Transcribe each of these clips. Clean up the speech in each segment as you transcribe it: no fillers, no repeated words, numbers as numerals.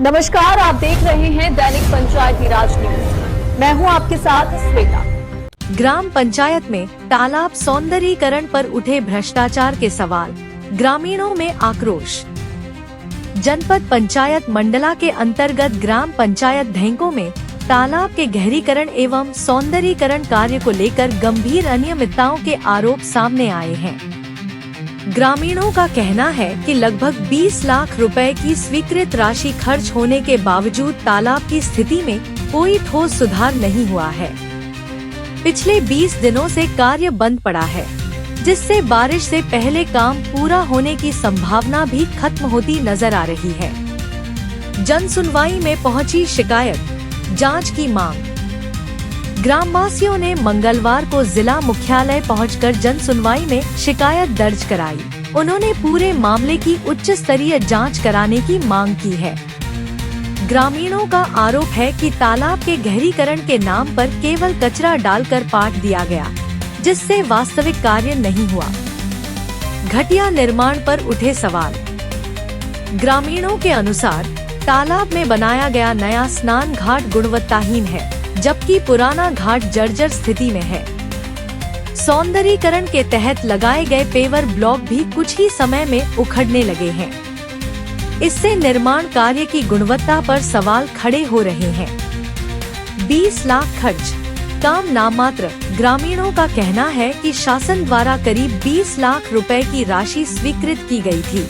नमस्कार, आप देख रहे हैं दैनिक पंचायती राज न्यूज। मैं हूं आपके साथ श्वेता। ग्राम पंचायत में तालाब सौंदर्यीकरण पर उठे भ्रष्टाचार के सवाल, ग्रामीणों में आक्रोश। जनपद पंचायत मंडला के अंतर्गत ग्राम पंचायत धेंको में तालाब के गहरीकरण एवं सौंदर्यीकरण कार्य को लेकर गंभीर अनियमितताओं के आरोप सामने आए हैं। ग्रामीणों का कहना है कि लगभग 20 लाख रुपए की स्वीकृत राशि खर्च होने के बावजूद तालाब की स्थिति में कोई ठोस सुधार नहीं हुआ है। पिछले 20 दिनों से कार्य बंद पड़ा है, जिससे बारिश से पहले काम पूरा होने की संभावना भी खत्म होती नजर आ रही है। जन सुनवाई में पहुंची शिकायत, जांच की मांग। ग्रामवासियों ने मंगलवार को जिला मुख्यालय पहुंचकर जन सुनवाई में शिकायत दर्ज कराई। उन्होंने पूरे मामले की उच्च स्तरीय जांच कराने की मांग की है। ग्रामीणों का आरोप है कि तालाब के गहरीकरण के नाम पर केवल कचरा डालकर पाट दिया गया, जिससे वास्तविक कार्य नहीं हुआ। घटिया निर्माण पर उठे सवाल। ग्रामीणों के अनुसार तालाब में बनाया गया नया स्नान घाट गुणवत्ताहीन है, जबकि पुराना घाट जर्जर स्थिति में है। सौंदर्यीकरण के तहत लगाए गए पेवर ब्लॉक भी कुछ ही समय में उखड़ने लगे हैं। इससे निर्माण कार्य की गुणवत्ता पर सवाल खड़े हो रहे हैं। 20 लाख खर्च, काम नामात्र। ग्रामीणों का कहना है कि शासन द्वारा करीब 20 लाख रुपए की राशि स्वीकृत की गई थी,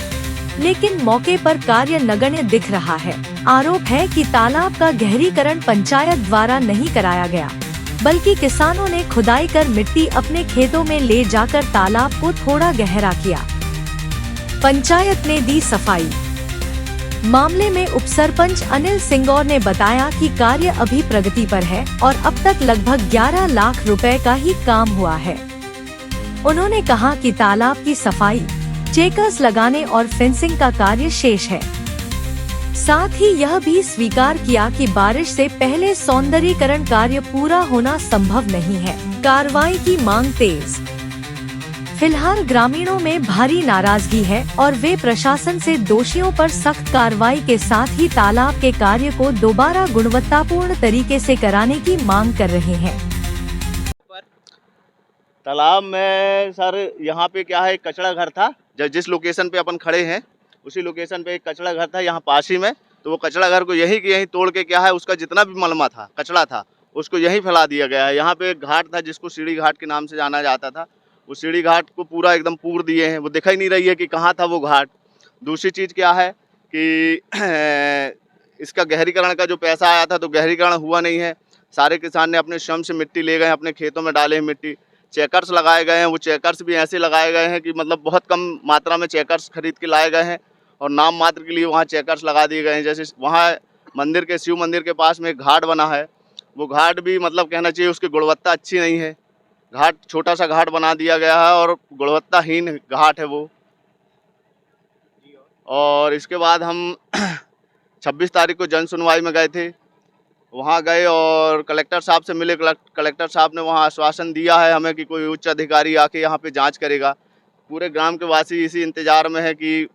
लेकिन मौके पर कार्य नगण्य दिख रहा है। आरोप है कि तालाब का गहरीकरण पंचायत द्वारा नहीं कराया गया, बल्कि किसानों ने खुदाई कर मिट्टी अपने खेतों में ले जाकर तालाब को थोड़ा गहरा किया। पंचायत ने दी सफाई। मामले में उपसरपंच अनिल सिंगौर ने बताया कि कार्य अभी प्रगति पर है और अब तक लगभग 11 लाख रुपए का ही काम हुआ है। उन्होंने कहा कि तालाब की सफाई, चेकर्स लगाने और फेंसिंग का कार्य शेष है। साथ ही यह भी स्वीकार किया कि बारिश से पहले सौंदर्यीकरण कार्य पूरा होना संभव नहीं है। कार्रवाई की मांग तेज। फिलहाल ग्रामीणों में भारी नाराजगी है और वे प्रशासन से दोषियों पर सख्त कार्रवाई के साथ ही तालाब के कार्य को दोबारा गुणवत्तापूर्ण तरीके से कराने की मांग कर रहे हैं। तालाब में सर यहाँ पे क्या है, एक कचड़ा घर था। जिस लोकेशन पे अपन खड़े हैं उसी लोकेशन पे एक कचड़ा घर था यहाँ पास ही में। तो वो कचड़ा घर को यहीं के यहीं तोड़ के क्या है, उसका जितना भी मलमा था, कचड़ा था, उसको यहीं फैला दिया गया है। यहाँ पे एक घाट था जिसको सीढ़ी घाट के नाम से जाना जाता था। वो सीढ़ी घाट को पूरा एकदम पूर दिए हैं। वो दिखाई नहीं रही है कि कहाँ था वो घाट। दूसरी चीज़ क्या है कि इसका गहरीकरण का जो पैसा आया था तो गहरीकरण हुआ नहीं है। सारे किसान ने अपने श्रम से मिट्टी ले गए, अपने खेतों में डाले हैं मिट्टी। चेकर्स लगाए गए हैं, वो चेकर्स भी ऐसे लगाए गए हैं कि मतलब बहुत कम मात्रा में चेकर्स खरीद के लाए गए हैं और नाम मात्र के लिए वहाँ चेकर्स लगा दिए गए हैं। जैसे वहाँ मंदिर के, शिव मंदिर के पास में एक घाट बना है, वो घाट भी मतलब कहना चाहिए उसकी गुणवत्ता अच्छी नहीं है। घाट छोटा सा घाट बना दिया गया है और गुणवत्ताहीन घाट है वो। और इसके बाद हम 26 तारीख को जन सुनवाई में गए थे। वहाँ गए और कलेक्टर साहब से मिले। कलेक्टर साहब ने वहाँ आश्वासन दिया है हमें कि कोई उच्च अधिकारी आके यहाँ पे जांच करेगा। पूरे ग्राम के वासी इसी इंतज़ार में है कि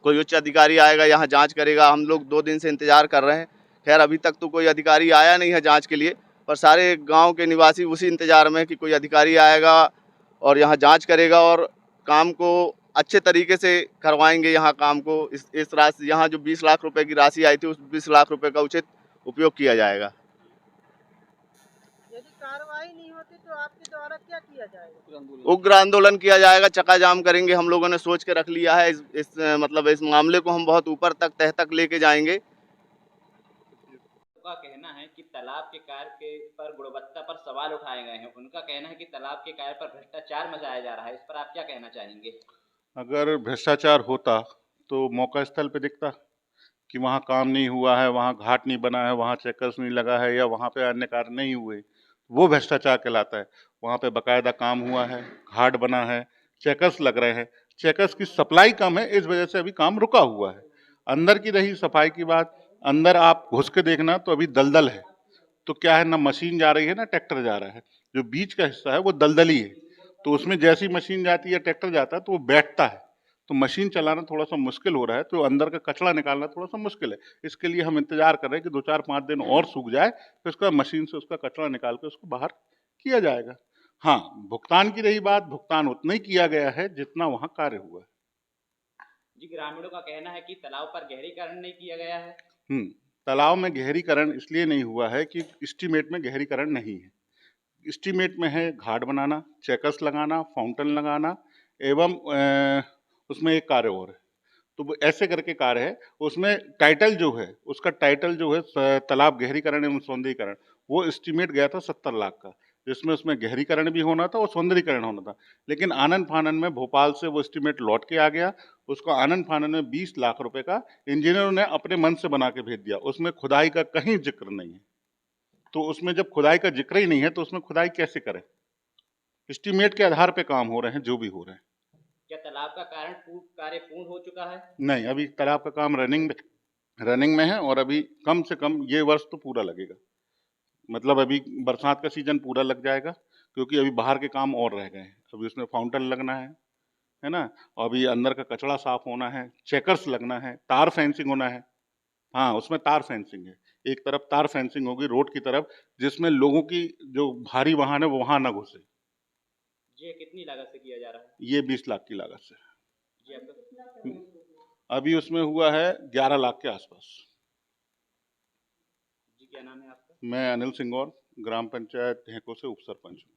कोई उच्च अधिकारी आएगा, यहाँ जांच करेगा। हम लोग 2 दिन से इंतज़ार कर रहे हैं। खैर अभी तक तो कोई अधिकारी आया नहीं है जांच के लिए, पर सारे गांव के निवासी उसी इंतज़ार में है कि कोई अधिकारी आएगा और यहाँ जांच करेगा और काम को अच्छे तरीके से करवाएंगे। यहाँ काम को इस राशि, यहाँ जो 20 लाख रुपए की राशि आई थी, उस 20 लाख रुपए का उचित उपयोग किया जाएगा। यदि कार्रवाई नहीं होती तो आपके द्वारा क्या किया जाएगा? उग्र आंदोलन किया जाएगा, चक्का जाम करेंगे। हम लोगों ने सोच के रख लिया है। इस मामले को हम बहुत ऊपर तक, तह तक लेके जाएंगे। उनका कहना है कि तालाब के कार्य के पर गुणवत्ता पर सवाल उठाए गए हैं। उनका कहना है कि तालाब के कार्य पर भ्रष्टाचार मचाया जा रहा है। इस पर आप क्या कहना चाहेंगे? अगर भ्रष्टाचार होता तो मौका स्थल पे दिखता कि वहाँ काम नहीं हुआ है, वहाँ घाट नहीं बना है, वहाँ चेकर्स नहीं लगा है या वहाँ पे अन्य कार्य नहीं हुए, वो भ्रष्टाचार कहलाता है। वहाँ पे बकायदा काम हुआ है, घाट बना है, चेकर्स लग रहे हैं। चेकर्स की सप्लाई कम है, इस वजह से अभी काम रुका हुआ है। अंदर की रही सफाई की बात, अंदर आप घुस के देखना तो अभी दलदल है। तो क्या है, ना मशीन जा रही है ना ट्रैक्टर जा रहा है। जो बीच का हिस्सा है वो दलदली है, तो उसमें जैसी मशीन जाती है, ट्रैक्टर जाता है तो वो बैठता है। तो मशीन चलाना थोड़ा सा मुश्किल हो रहा है, तो अंदर का कचरा निकालना थोड़ा सा मुश्किल है। इसके लिए हम इंतजार कर रहे हैं कि 2-4-5 दिन और सूख जाए, फिर उसका मशीन से उसका कचरा निकाल के उसको बाहर किया जाएगा। हाँ, भुगतान की रही बात, भुगतान उतना ही किया गया है जितना वहाँ कार्य हुआ है। जी, ग्रामीणों का कहना है कि तालाब पर गहरीकरण नहीं किया गया है। तालाब में गहरीकरण इसलिए नहीं हुआ है कि एस्टीमेट में गहरीकरण नहीं है। एस्टीमेट में है घाट बनाना, चेकर्स लगाना, फाउंटेन लगाना एवं उसमें एक कार्य और है। तो वो ऐसे करके कार्य है। उसमें टाइटल जो है, उसका टाइटल जो है तालाब गहरीकरण एवं सौंदर्यीकरण, वो एस्टीमेट गया था 70 लाख का, जिसमें उसमें गहरीकरण भी होना था और सौंदर्यीकरण होना था। लेकिन आनन फानन में भोपाल से वो एस्टीमेट लौट के आ गया। उसको आनन फानन में 20 लाख रुपए का इंजीनियरों ने अपने मन से बना के भेज दिया। उसमें खुदाई का कहीं जिक्र नहीं है। तो उसमें जब खुदाई का जिक्र ही नहीं है तो उसमें खुदाई कैसे करें? एस्टीमेट के आधार पे काम हो रहे हैं, जो भी हो रहे हैं। क्या तालाब का कार्य पूर्ण हो चुका है? नहीं, अभी तालाब का काम रनिंग में है और अभी कम से कम ये वर्ष तो पूरा लगेगा। मतलब अभी बरसात का सीजन पूरा लग जाएगा, क्योंकि अभी बाहर के काम और रह गए हैं। अभी उसमें फाउंटेन लगना है ना? और अभी अंदर का कचरा साफ होना है, चेकर्स लगना है, तार फेंसिंग होना है। हाँ, उसमें तार फेंसिंग है। एक तरफ तार फेंसिंग होगी रोड की तरफ, जिसमें लोगों की जो भारी वाहन है वो वहां ना घुसे। जी, ये कितनी लागत से किया जा रहा है? ये 20 लाख की लागत से। जी, आपका अभी उसमें हुआ है 11 लाख के आसपास। जी, क्या नाम है आपका? मैं अनिल सिंगौर, ग्राम पंचायत ढेको से उप सरपंच हूँ।